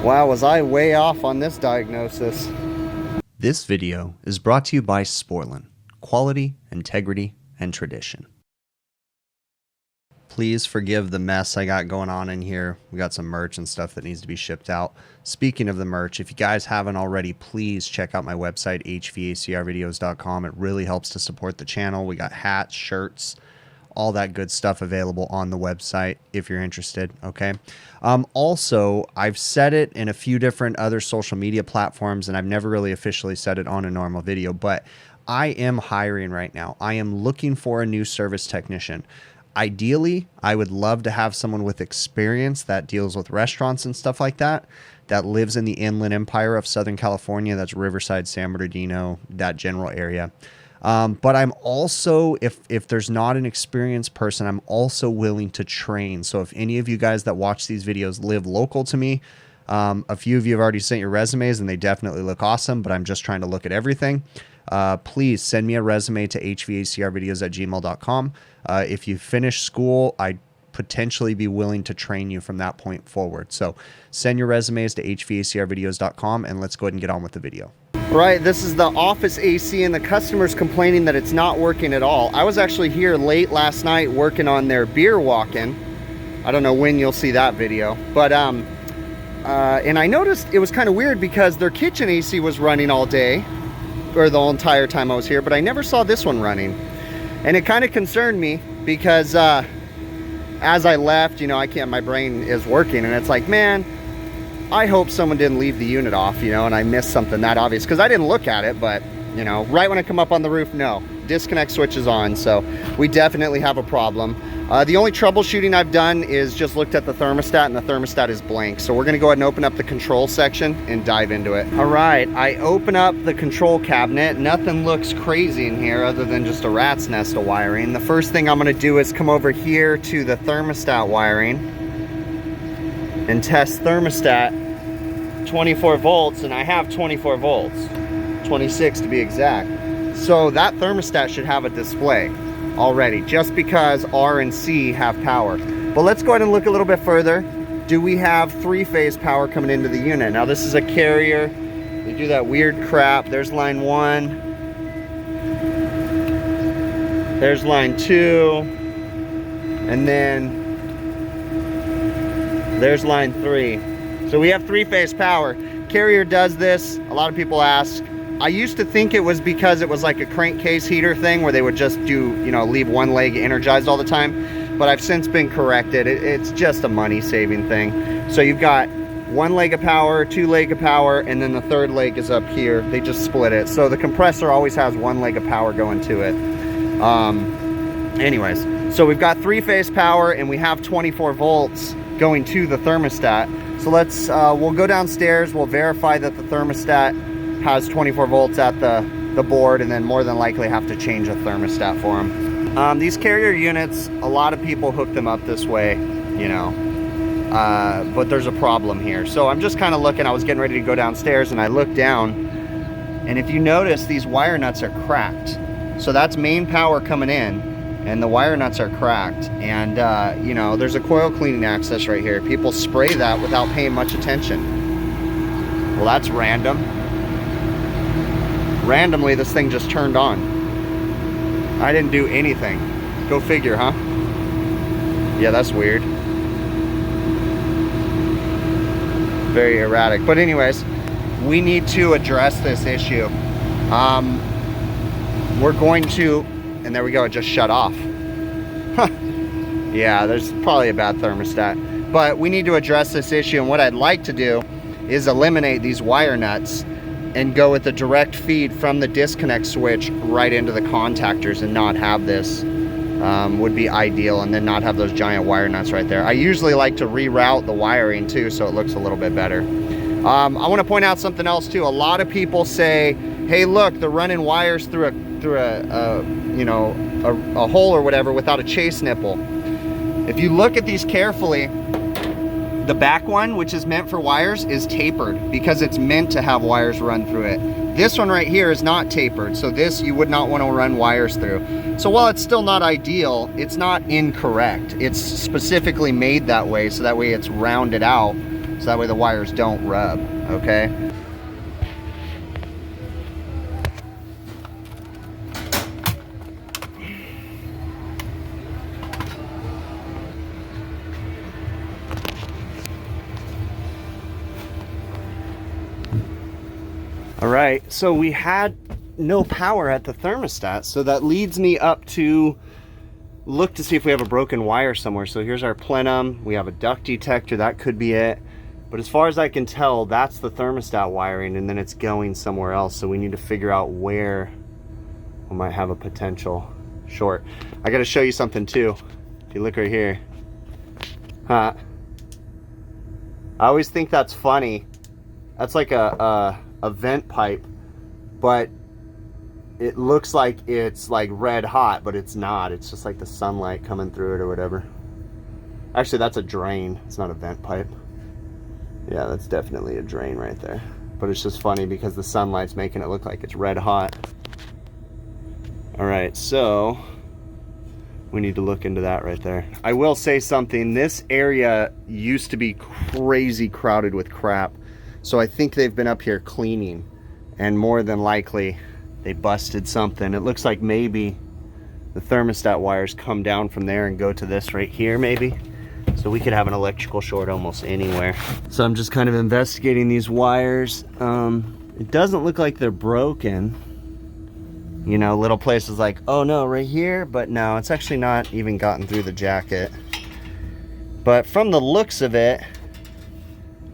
Wow, was I way off on this diagnosis? This video is brought to you by Sporlan, quality, integrity, and tradition. Please forgive the mess I got going on in here. We got some merch and stuff that needs to be shipped out. Speaking of the merch, if you guys haven't already, please check out my website, hvacrvideos.com. It really helps to support the channel. We got hats, shirts, all that good stuff available on the website if you're interested, okay? Also, I've said it in a few different other social media platforms, and I've never really officially said it on a normal video, but I am hiring right now. I am looking for a new service technician. Ideally, I would love to have someone with experience that deals with restaurants and stuff like that, that lives in the Inland Empire of Southern California. That's Riverside, San Bernardino, that general area. But I'm also, if there's not an experienced person, I'm also willing to train. So if any of you guys that watch these videos live local to me, a few of you have already sent your resumes and they definitely look awesome, but I'm just trying to look at everything. Please send me a resume to hvacrvideos@gmail.com. If you finish school, I'd potentially be willing to train you from that point forward. So send your resumes to hvacrvideos.com and let's go ahead and get on with the video. Right, this is the office AC and the customer's complaining that it's not working at all. I was actually here late last night working on their beer walk-in. I don't know when you'll see that video, but and I noticed it was kind of weird because their kitchen AC was running all day, or the entire time I was here, but I never saw this one running. And it kind of concerned me because as I left, you know, my brain is working and it's like, man, I hope someone didn't leave the unit off, you know, and I missed something that obvious, because I didn't look at it, but, you know, right when I come up on the roof, no, disconnect switch is on, so we definitely have a problem. The only troubleshooting I've done is just looked at the thermostat, and the thermostat is blank, so we're going to go ahead and open up the control section and dive into it. All right, I open up the control cabinet. Nothing looks crazy in here other than just a rat's nest of wiring. The first thing I'm going to do is come over here to the thermostat wiring and test thermostat 24 volts, and I have 24 volts, 26 to be exact. So that thermostat should have a display already, just because R and C have power. But let's go ahead and look a little bit further. Do we have three-phase power coming into the unit? Now this is a carrier. They do that weird crap. There's line 1. There's line 2. And then there's line 3. So we have three-phase power. Carrier does this. A lot of people ask. I used to think it was because it was like a crankcase heater thing where they would just do, you know, leave one leg energized all the time. But I've since been corrected. It's just a money-saving thing. So you've got one leg of power, two leg of power, and then the third leg is up here. They just split it. So the compressor always has one leg of power going to it. Anyways, so we've got three-phase power and we have 24 volts going to the thermostat. So let's, we'll go downstairs, we'll verify that the thermostat has 24 volts at the board, and then more than likely have to change a thermostat for them. These carrier units, a lot of people hook them up this way, you know, but there's a problem here. So I'm just kind of looking, I was getting ready to go downstairs and I looked down, and if you notice, these wire nuts are cracked. So that's main power coming in, and the wire nuts are cracked, and you know, there's a coil cleaning access right here. People spray that without paying much attention. Well, that's random. Randomly this thing just turned on. I didn't do anything. Go figure, huh? Yeah, that's weird. Very erratic. But anyways, we need to address this issue. We're going to, and there we go, it just shut off. Yeah, there's probably a bad thermostat. But we need to address this issue, and what I'd like to do is eliminate these wire nuts and go with the direct feed from the disconnect switch right into the contactors, and not have this, would be ideal, and then not have those giant wire nuts right there. I usually like to reroute the wiring too, so it looks a little bit better. I want to point out something else too. A lot of people say, hey look, they're running wires through a you know, a hole or whatever without a chase nipple. If you look at these carefully, the back one, which is meant for wires, is tapered because it's meant to have wires run through it. This one right here is not tapered, so this you would not want to run wires through. So while it's still not ideal, it's not incorrect. It's specifically made that way, so that way it's rounded out so that way the wires don't rub, okay? All right, so we had no power at the thermostat, so that leads me up to look to see if we have a broken wire somewhere. So here's our plenum, we have a duct detector, that could be it. But as far as I can tell, that's the thermostat wiring, and then it's going somewhere else. So we need to figure out where we might have a potential short. I gotta show you something too. If you look right here. I always think that's funny. That's like a vent pipe, but it looks like it's like red hot, but it's not. It's just like the sunlight coming through it or whatever. Actually, that's a drain. It's not a vent pipe. Yeah, that's definitely a drain right there. But it's just funny because the sunlight's making it look like it's red hot. All right, so we need to look into that right there. I will say something. This area used to be crazy crowded with crap. So I think they've been up here cleaning, and more than likely they busted something. It looks like maybe the thermostat wires come down from there and go to this right here maybe. So we could have an electrical short almost anywhere. So I'm just kind of investigating these wires. It doesn't look like they're broken. You know, little places like, oh no, right here, but no, it's actually not even gotten through the jacket. But from the looks of it,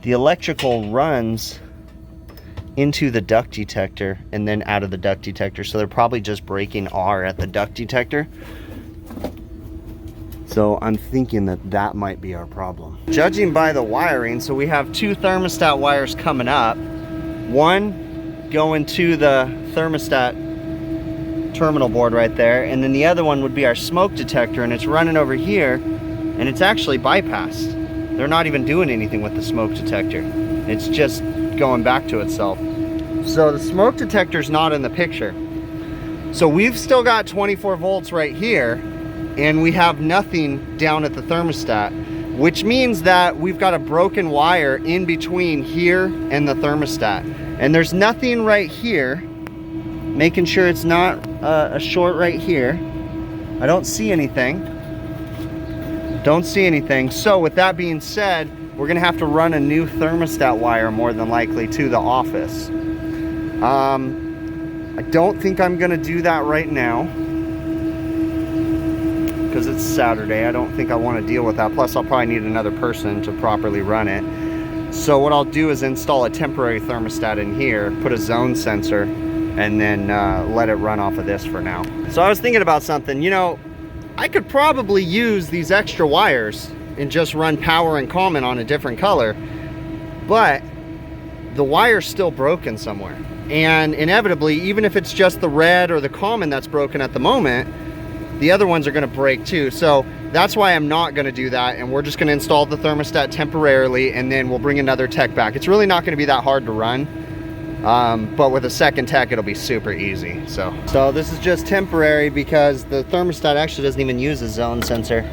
the electrical runs into the duct detector and then out of the duct detector. So they're probably just breaking R at the duct detector. So I'm thinking that that might be our problem. Judging by the wiring, so we have two thermostat wires coming up. One going to the thermostat terminal board right there, and then the other one would be our smoke detector, and it's running over here, and it's actually bypassed. They're not even doing anything with the smoke detector. It's just going back to itself. So the smoke detector's not in the picture. So we've still got 24 volts right here, and we have nothing down at the thermostat, which means that we've got a broken wire in between here and the thermostat. And there's nothing right here, making sure it's not a short right here. I don't see anything. Don't see anything. So with that being said, we're gonna have to run a new thermostat wire more than likely to the office. I don't think I'm gonna do that right now because it's Saturday. I don't think I want to deal with that. Plus I'll probably need another person to properly run it. So what I'll do is install a temporary thermostat in here, put a zone sensor, and then let it run off of this for now. So I was thinking about something. You know, I could probably use these extra wires and just run power and common on a different color, but the wire's still broken somewhere. And inevitably, even if it's just the red or the common that's broken at the moment, the other ones are gonna break too. So that's why I'm not gonna do that, and we're just gonna install the thermostat temporarily, and then we'll bring another tech back. It's really not gonna be that hard to run. But with a second tech, it'll be super easy. So this is just temporary because the thermostat actually doesn't even use a zone sensor.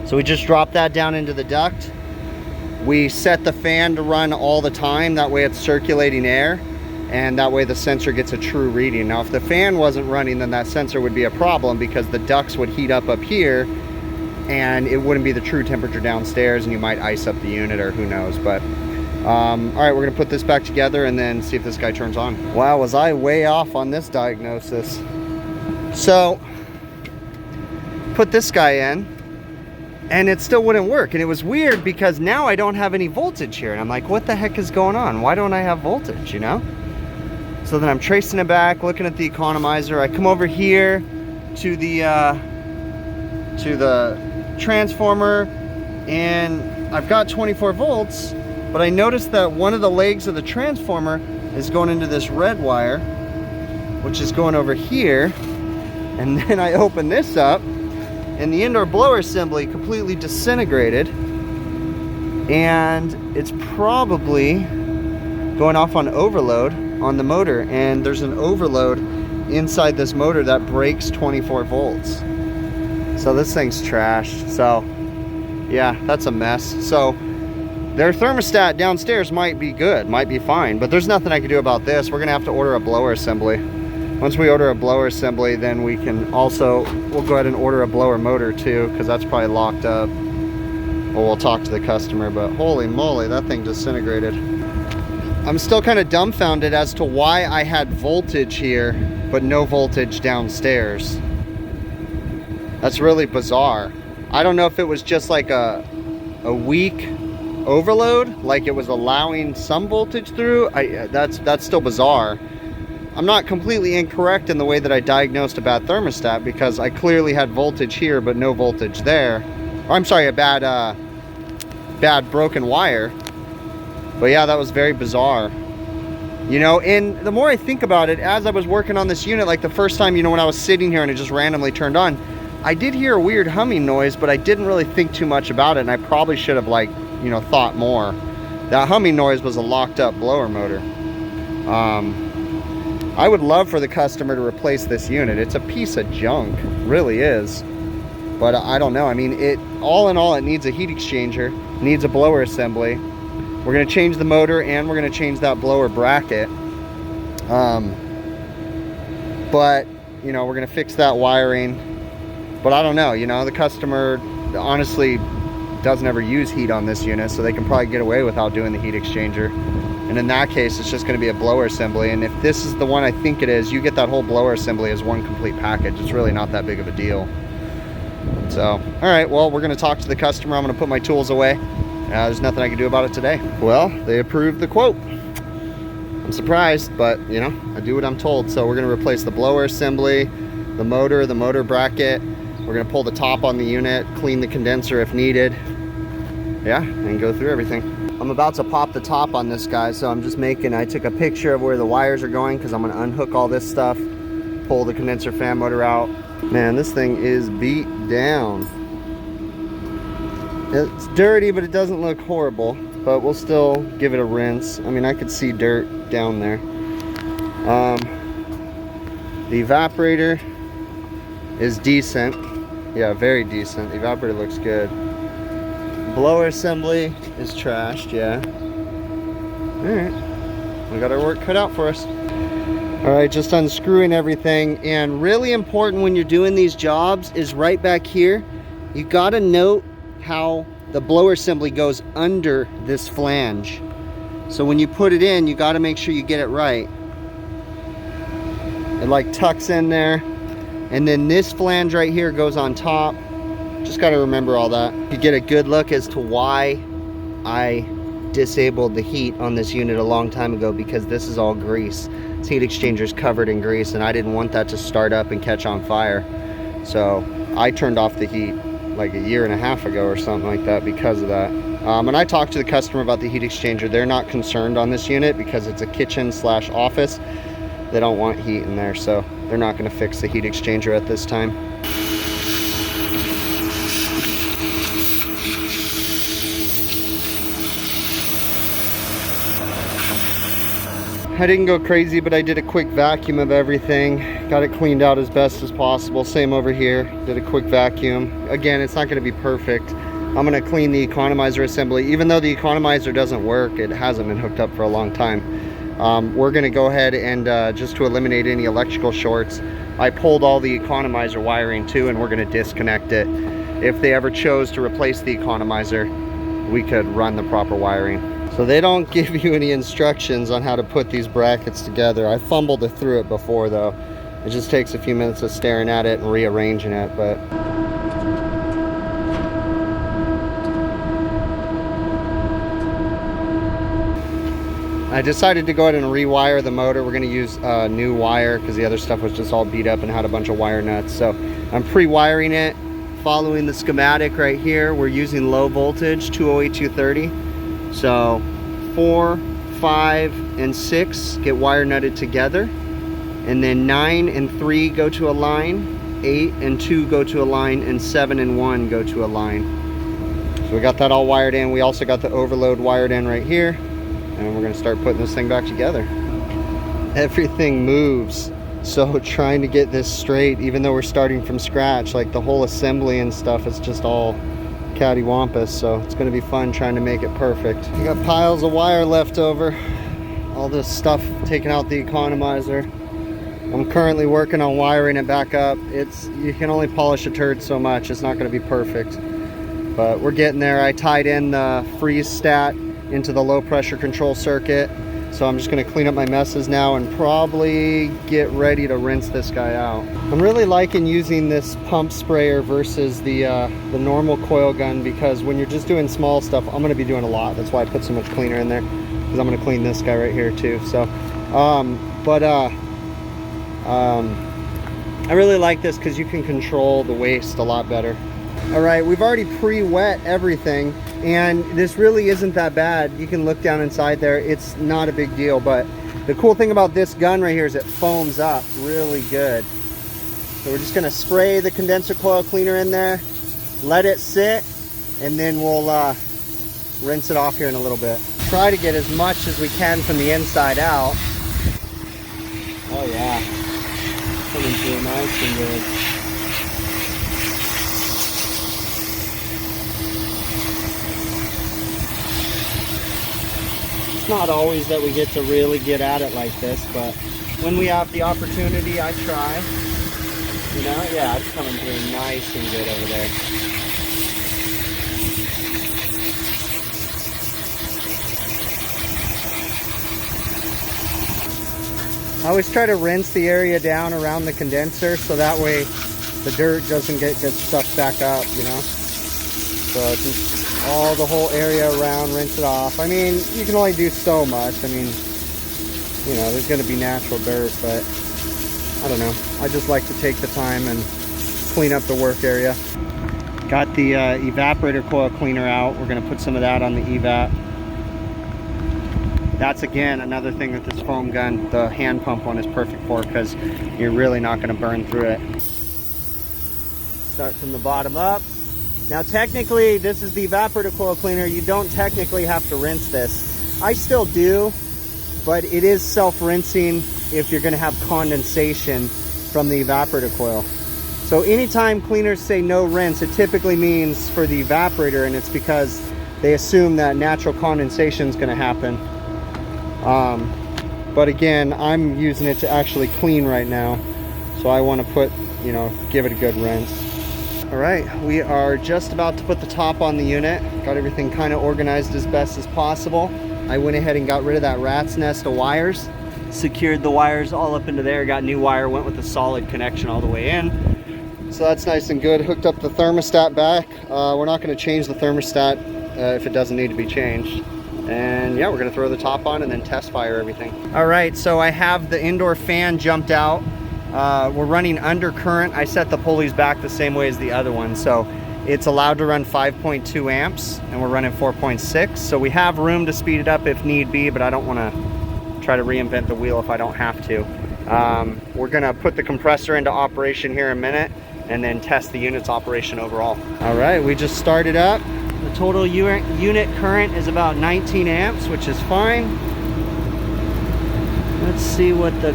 So we just drop that down into the duct. We set the fan to run all the time. That way it's circulating air, and that way the sensor gets a true reading. Now, if the fan wasn't running, then that sensor would be a problem because the ducts would heat up here and it wouldn't be the true temperature downstairs, and you might ice up the unit or who knows. But all right, we're gonna put this back together and then see if this guy turns on. Wow, was I way off on this diagnosis. So put this guy in and it still wouldn't work. And it was weird because now I don't have any voltage here, and I'm like, what the heck is going on? Why don't I have voltage, you know? So then I'm tracing it back, looking at the economizer. I come over here to the transformer, and I've got 24 volts, but I noticed that one of the legs of the transformer is going into this red wire, which is going over here. And then I open this up, and the indoor blower assembly completely disintegrated, and it's probably going off on overload on the motor, and there's an overload inside this motor that breaks 24 volts. So this thing's trashed. So yeah, that's a mess. So their thermostat downstairs might be good, might be fine, but there's nothing I can do about this. We're gonna have to order a blower assembly. Once we order a blower assembly, then we can also, we'll go ahead and order a blower motor too, because that's probably locked up. Well, we'll talk to the customer, but holy moly, that thing disintegrated. I'm still kind of dumbfounded as to why I had voltage here, but no voltage downstairs. That's really bizarre. I don't know if it was just like a weak overload, like it was allowing some voltage through. That's still bizarre. I'm not completely incorrect in the way that I diagnosed a bad thermostat, because I clearly had voltage here but no voltage there. Or I'm sorry, a bad broken wire. But yeah, that was very bizarre. You know, and the more I think about it, as I was working on this unit, like the first time, you know, when I was sitting here and it just randomly turned on, I did hear a weird humming noise, but I didn't really think too much about it, and I probably should have, like, you know, thought more. That humming noise was a locked up blower motor. I would love for the customer to replace this unit. It's a piece of junk, really is. But I don't know. I mean, all in all, it needs a heat exchanger, needs a blower assembly. We're gonna change the motor and we're gonna change that blower bracket. But, you know, we're gonna fix that wiring. But I don't know, you know, the customer honestly doesn't ever use heat on this unit, so they can probably get away without doing the heat exchanger. And in that case, it's just going to be a blower assembly. And if this is the one I think it is, you get that whole blower assembly as one complete package. It's really not that big of a deal. So, all right, well, we're going to talk to the customer. I'm going to put my tools away. There's nothing I can do about it today. Well, they approved the quote. I'm surprised, but, you know, I do what I'm told. So we're going to replace the blower assembly, the motor bracket. We're going to pull the top on the unit, clean the condenser if needed. Yeah, and go through everything. I'm about to pop the top on this guy, so I took a picture of where the wires are going, because I'm going to unhook all this stuff, pull the condenser fan motor out. Man, this thing is beat down. It's dirty, but it doesn't look horrible, but we'll still give it a rinse. I mean, I could see dirt down there. The evaporator is decent. Yeah, very decent. The evaporator looks good. Blower assembly is trashed, yeah. Alright, we got our work cut out for us. Alright, just unscrewing everything. And really important when you're doing these jobs is right back here, you gotta note how the blower assembly goes under this flange. So when you put it in, you gotta make sure you get it right. It like tucks in there. And then this flange right here goes on top. Just got to remember all that. You get a good look as to why I disabled the heat on this unit a long time ago, because this is all grease. This heat exchanger is covered in grease, and I didn't want that to start up and catch on fire. So I turned off the heat like a year and a half ago or something like that because of that. And I talked to the customer about the heat exchanger. They're not concerned on this unit because it's a kitchen/office. They don't want heat in there, so they're not going to fix the heat exchanger at this time. I didn't go crazy, but I did a quick vacuum of everything. Got it cleaned out as best as possible. Same over here. Did a quick vacuum. Again, it's not going to be perfect. I'm going to clean the economizer assembly. Even though the economizer doesn't work, it hasn't been hooked up for a long time. We're going to go ahead and just to eliminate any electrical shorts, I pulled all the economizer wiring too, and we're going to disconnect it. If they ever chose to replace the economizer, we could run the proper wiring. So they don't give you any instructions on how to put these brackets together. I fumbled through it before though. It just takes a few minutes of staring at it and rearranging it, but I decided to go ahead and rewire the motor. We're going to use a new wire because the other stuff was just all beat up and had a bunch of wire nuts. So I'm pre-wiring it, following the schematic right here. We're using low voltage, 208, 230. So 4, 5, and 6 get wire nutted together. And then 9 and 3 go to a line, 8 and 2 go to a line, and 7 and 1 go to a line. So we got that all wired in. We also got the overload wired in right here. And we're going to start putting this thing back together. Everything moves. So trying to get this straight, even though we're starting from scratch, like the whole assembly and stuff is just all cattywampus, so it's gonna be fun trying to make it perfect. We got piles of wire left over. All this stuff taking out the economizer. I'm currently working on wiring it back up. You can only polish a turd so much. It's not gonna be perfect, but we're getting there. I tied in the freeze stat into the low pressure control circuit. So I'm just gonna clean up my messes now and probably get ready to rinse this guy out. I'm really liking using this pump sprayer versus the normal coil gun, because when you're just doing small stuff, I'm gonna be doing a lot. That's why I put so much cleaner in there, because I'm gonna clean this guy right here too. So, I really like this because you can control the waste a lot better. All right, we've already pre-wet everything, and this really isn't that bad. You can look down inside there. It's not a big deal, but the cool thing about this gun right here is it foams up really good. So we're just gonna spray the condenser coil cleaner in there, let it sit, and then we'll rinse it off here in a little bit. Try to get as much as we can from the inside out. Oh yeah, coming through nice and good. Not always that we get to really get at it like this, but when we have the opportunity, I try. You know, yeah, it's coming through nice and good over there. I always try to rinse the area down around the condenser so that way the dirt doesn't get sucked back up, you know. So just all the whole area around, rinse it off. I mean, you can only do so much. I mean, you know, there's going to be natural dirt, but I don't know. I just like to take the time and clean up the work area. Got the evaporator coil cleaner out. We're going to put some of that on the evap. That's again another thing that this foam gun, the hand pump one, is perfect for, because you're really not going to burn through it. Start from the bottom up. Now technically, this is the evaporator coil cleaner. You don't technically have to rinse this. I still do, but it is self-rinsing if you're gonna have condensation from the evaporator coil. So anytime cleaners say no rinse, it typically means for the evaporator, and it's because they assume that natural condensation is gonna happen. But again, I'm using it to actually clean right now. So I wanna put, you know, give it a good rinse. All right, we are just about to put the top on the unit. Got everything kind of organized as best as possible. I went ahead and got rid of that rat's nest of wires. Secured the wires all up into there. Got new wire, went with a solid connection all the way in. So that's nice and good. Hooked up the thermostat back. We're not gonna change the thermostat if it doesn't need to be changed. And yeah, we're gonna throw the top on and then test fire everything. All right, so I have the indoor fan jumped out. We're running under current. I set the pulleys back the same way as the other one, so it's allowed to run 5.2 amps, and we're running 4.6. So we have room to speed it up if need be, but I don't want to try to reinvent the wheel if I don't have to. We're gonna put the compressor into operation here in a minute, and then test the unit's operation overall. All right, we just started up. The total unit current is about 19 amps, which is fine. Let's see what the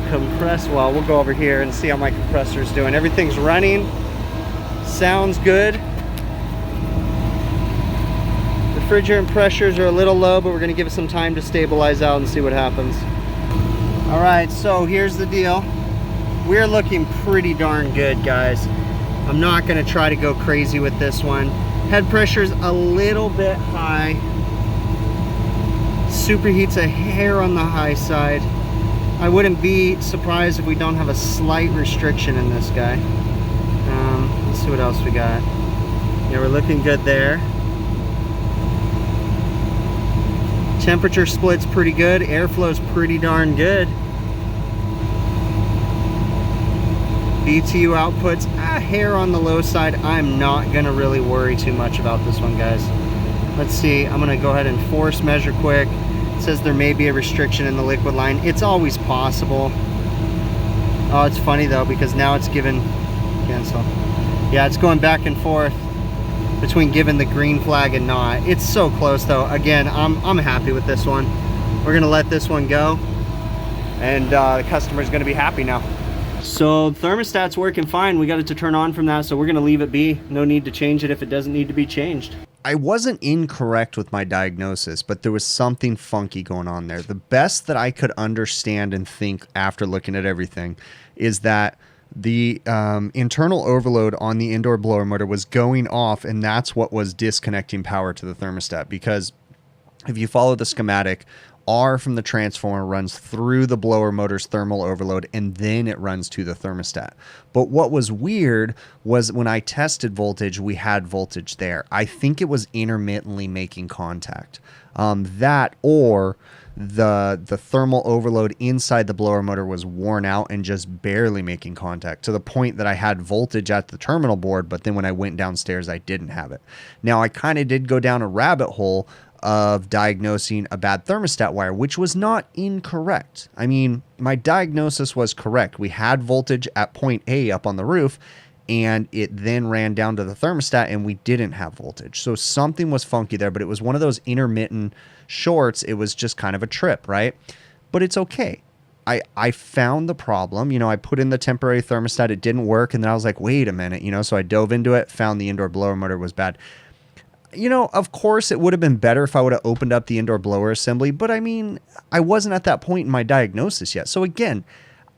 well, we'll go over here and see how my compressor's doing. Everything's running, sounds good. Refrigerant pressures are a little low, but we're gonna give it some time to stabilize out and see what happens. All right, so here's the deal. We're looking pretty darn good, guys. I'm not gonna try to go crazy with this one. Head pressure's a little bit high. Superheat's a hair on the high side. I wouldn't be surprised if we don't have a slight restriction in this guy. Let's see what else we got. Yeah, we're looking good there. Temperature split's pretty good. Airflow's pretty darn good. BTU output's a hair on the low side. I'm not gonna really worry too much about this one, guys. Let's see, I'm gonna go ahead and force measure quick. It says there may be a restriction in the liquid line. It's always possible. Oh, it's funny though, because now it's given cancel. Yeah, it's going back and forth between giving the green flag and not. It's so close though. Again, I'm happy with this one. We're gonna let this one go, and the customer's gonna be happy now. So thermostat's working fine. We got it to turn on from that, so we're gonna leave it be. No need to change it if it doesn't need to be changed. I wasn't incorrect with my diagnosis, but there was something funky going on there. The best that I could understand and think after looking at everything is that the internal overload on the indoor blower motor was going off, and that's what was disconnecting power to the thermostat. Because if you follow the schematic, R from the transformer runs through the blower motor's thermal overload, and then it runs to the thermostat. But what was weird was when I tested voltage, we had voltage there. I think it was intermittently making contact. That or the thermal overload inside the blower motor was worn out and just barely making contact, to the point that I had voltage at the terminal board, but then when I went downstairs, I didn't have it. Now, I kind of did go down a rabbit hole of diagnosing a bad thermostat wire, which was not incorrect. I mean, my diagnosis was correct. We had voltage at point A up on the roof, and it then ran down to the thermostat, and we didn't have voltage. So something was funky there, but it was one of those intermittent shorts. It was just kind of a trip, right? But it's okay. I found the problem. You know, I put in the temporary thermostat. It didn't work, and then I was like, wait a minute, you know, so I dove into it, found the indoor blower motor was bad. You know, of course, it would have been better if I would have opened up the indoor blower assembly, but I mean, I wasn't at that point in my diagnosis yet. So again,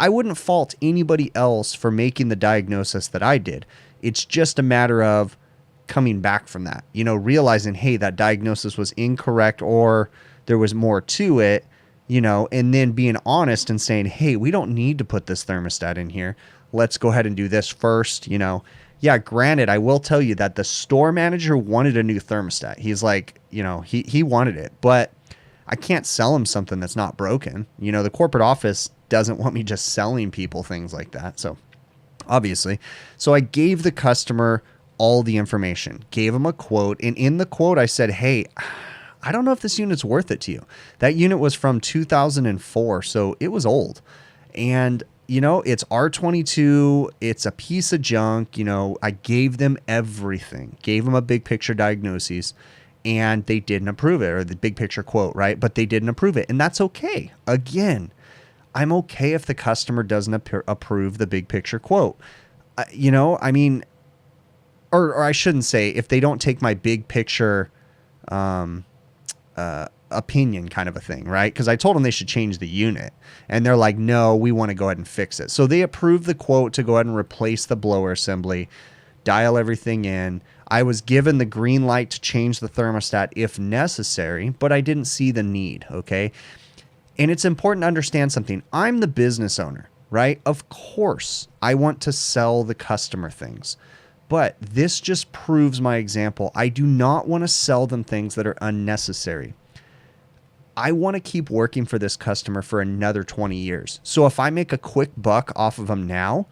I wouldn't fault anybody else for making the diagnosis that I did. It's just a matter of coming back from that, you know, realizing, hey, that diagnosis was incorrect, or there was more to it, you know, and then being honest and saying, hey, we don't need to put this thermostat in here. Let's go ahead and do this first, you know. Yeah, granted, I will tell you that the store manager wanted a new thermostat. He's like, you know, he wanted it, but I can't sell him something that's not broken. You know, the corporate office doesn't want me just selling people things like that. So obviously, so I gave the customer all the information, gave him a quote. And in the quote, I said, hey, I don't know if this unit's worth it to you. That unit was from 2004, so it was old. And you know, it's R22, it's a piece of junk. You know, I gave them everything, gave them a big picture diagnosis, and they didn't approve it, or the big picture quote, right? But they didn't approve it, and that's okay. Again, I'm okay if the customer doesn't approve the big picture quote. You know, I mean, or I shouldn't say, if they don't take my big picture opinion kind of a thing, right? Because I told them they should change the unit, and they're like, no, we want to go ahead and fix it. So they approved the quote to go ahead and replace the blower assembly, dial everything in. I was given the green light to change the thermostat if necessary, but I didn't see the need, okay? And it's important to understand something. I'm the business owner, right? Of course, I want to sell the customer things. But this just proves my example. I do not want to sell them things that are unnecessary. I want to keep working for this customer for another 20 years. So if I make a quick buck off of them now,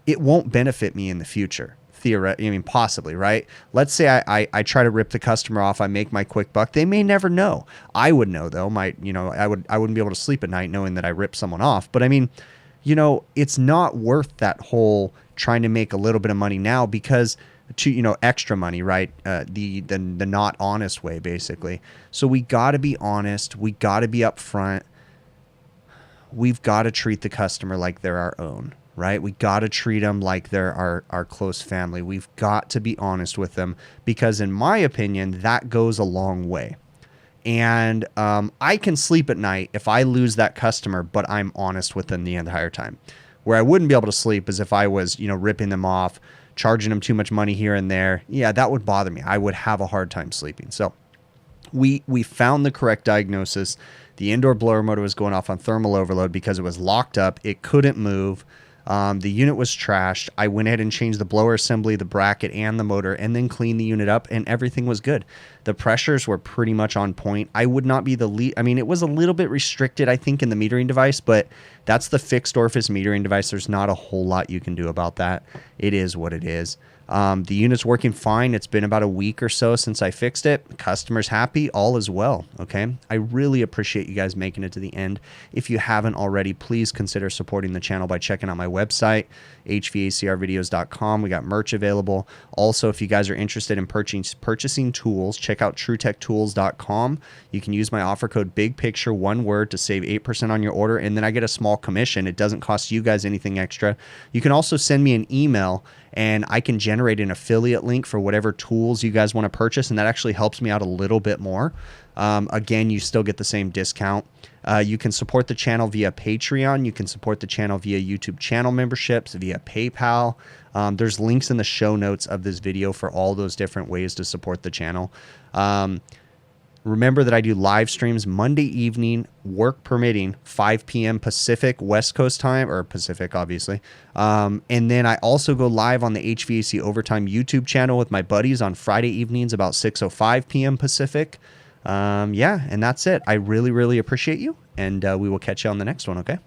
it won't benefit me in the future. Theoretically, I mean, possibly, right? Let's say I try to rip the customer off. I make my quick buck. They may never know. I would know though. I wouldn't be able to sleep at night knowing that I ripped someone off. But I mean, you know, it's not worth that whole trying to make a little bit of money now, because extra money, right? The not honest way, basically. So we got to be honest. We got to be upfront. We've got to treat the customer like they're our own, right? We got to treat them like they're our close family. We've got to be honest with them, because in my opinion, that goes a long way. And I can sleep at night if I lose that customer, but I'm honest with them the entire time. Where I wouldn't be able to sleep is if I was, ripping them off, charging them too much money here and there. Yeah, that would bother me. I would have a hard time sleeping. So we found the correct diagnosis. The indoor blower motor was going off on thermal overload because it was locked up. It couldn't move. The unit was trashed. I went ahead and changed the blower assembly, the bracket, and the motor, and then cleaned the unit up, and everything was good. The pressures were pretty much on point. I would not be the lead. I mean, it was a little bit restricted, I think, in the metering device, but that's the fixed orifice metering device. There's not a whole lot you can do about that. It is what it is. The unit's working fine. It's been about a week or so since I fixed it. Customer's happy. All is well. Okay. I really appreciate you guys making it to the end. If you haven't already, please consider supporting the channel by checking out my website, hvacrvideos.com. We got merch available. Also, if you guys are interested in purchasing tools, check out truetech.tools.com. You can use my offer code BIGPICTURE, one word, to save 8% on your order, and then I get a small commission. It doesn't cost you guys anything extra. You can also send me an email, and I can generate generate an affiliate link for whatever tools you guys want to purchase, and that actually helps me out a little bit more. Again, you still get the same discount. You can support the channel via Patreon. You can support the channel via YouTube channel memberships, via PayPal. There's links in the show notes of this video for all those different ways to support the channel. Remember that I do live streams Monday evening, work permitting, 5 p.m. Pacific, West Coast time, or Pacific, obviously. And then I also go live on the HVAC Overtime YouTube channel with my buddies on Friday evenings about 6:05 p.m. Pacific. Yeah, and that's it. I really, really appreciate you, and we will catch you on the next one, okay?